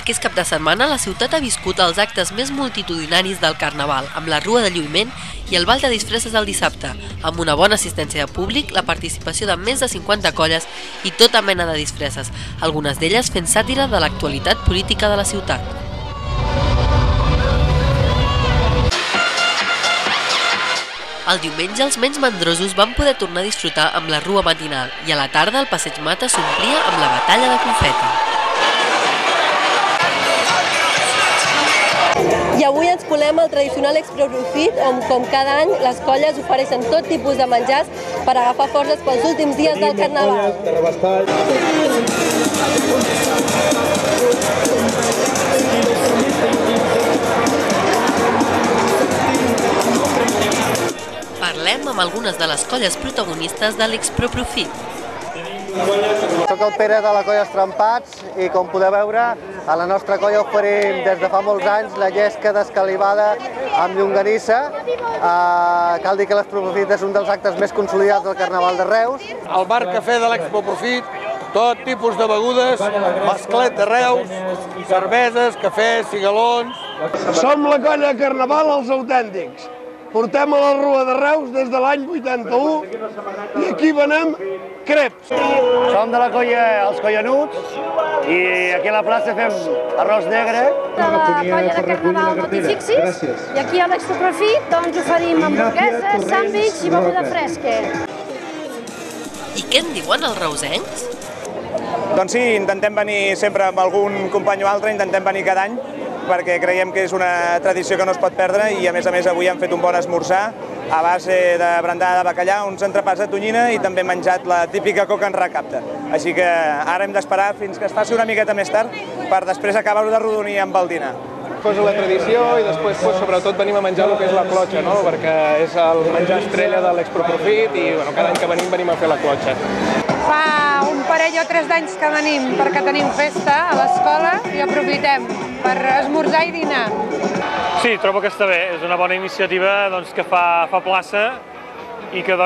Aquest cap de setmana la ciutat ha viscut els actes més multitudinaris del Carnaval, amb la Rua de Lluïment i el ball de disfresses el dissabte, amb una bona assistència de públic, la participació de més de 50 colles i tota mena de disfresses, algunes d'elles fent sàtira de l'actualitat política de la ciutat. El diumenge els menys mandrosos van poder tornar a disfrutar amb la rua matinal i a la tarda el passeig Mata s'omplia amb la batalla de confeti. I avui ens colem al tradicional Exproprofit, on com cada any les colles ofereixen tot tipus de menjars per agafar forces pels últims dies del Carnaval. Parlem amb algunes de les colles protagonistes de l'Exproprofit. Soc el Pere de la colla Estrampats i, com podeu veure, a la nostra colla oferim des de fa molts anys la llesca d'escalivada amb llonganissa. Cal dir que l'Exproprofit és un dels actes més consolidats del Carnaval de Reus. Al bar cafè de l'Exproprofit, tot tipus de begudes, masclet de Reus, cerveses, cafès, cigalons. Som la colla de Carnaval els autèntics. Portem a la Rua de Reus des de l'any 81 i aquí venem creps. Som de la colla Els Collanuts i aquí a la plaça fem arròs negre. De la colla de Carnaval Notifixis i aquí a l'Exproprofit oferim hamburgueses, sàndwich i beguda fresca. I què en diuen els reusencs? Doncs sí, intentem venir sempre amb algun company o altre, intentem venir cada any, perquè creiem que és una tradició que no es pot perdre i a més avui han fet un bon esmorzar a base de brandada de bacallà, uns entrepans de tonyina i també hem menjat la típica coca en recapte. Així que ara hem d'esperar fins que es faci una miqueta més tard per després acabar-ho de rodonir amb el dinar. És la tradició i després sobretot venim a menjar el que és la clotxa, perquè és el menjar estrella de l'Exproprofit i cada any que venim a fer la clotxa. Fa un parell o 3 d'anys que venim perquè tenim festa a l'escola i aprofitem per esmorzar i dinar. Sí, trobo que està bé, és una bona iniciativa que fa plaça i que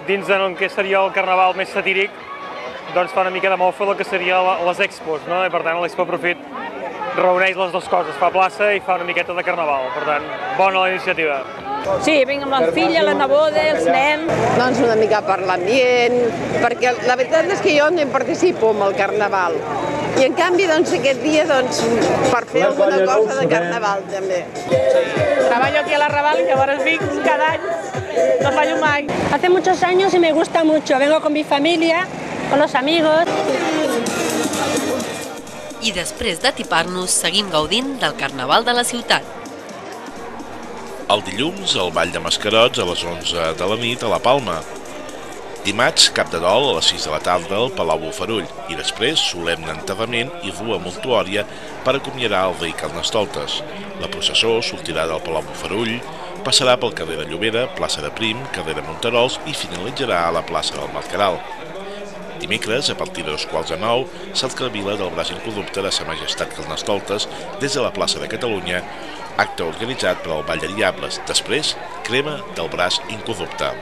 dins del que seria el Carnaval més satíric fa una mica de mofa del que seria les expos, i per tant l'Exproprofit reuneix les dues coses, fa plaça i fa una miqueta de Carnaval, per tant, bona la iniciativa. Sí, vinc amb la filla, la neboda, els nens. Doncs una mica per l'ambient, perquè la veritat és que jo no hi participo en el Carnaval. I en canvi, aquest dia, per fer alguna cosa de Carnaval, també. Treballo aquí a la Raval y ahora vinc cada any, no fallo mai. Hace muchos años y me gusta mucho. Vengo con mi familia, con los amigos. I després d'atipar-nos, seguim gaudint del Carnaval de la ciutat. El dilluns, el ball de mascarots a les 11 de la nit a la Palma. Dimarts, cap de dol a les 6 de la tarda al Palau Bofarull i després solemne enterrament i rua mortuòria per acomiadar el rei Carnestoltes. La processó sortirà del Palau Bofarull, passarà pel carrer de Llobera, plaça de Prim, carrer de Monterols i finalitzarà a la plaça del Mercadal. Dimecres, a partir de 8:45, s'alclavila del braç incorrupte de Sa Majestat Carnestoltes des de la plaça de Catalunya, acte organitzat per al Ball de Diables, després crema del braç incorrupte.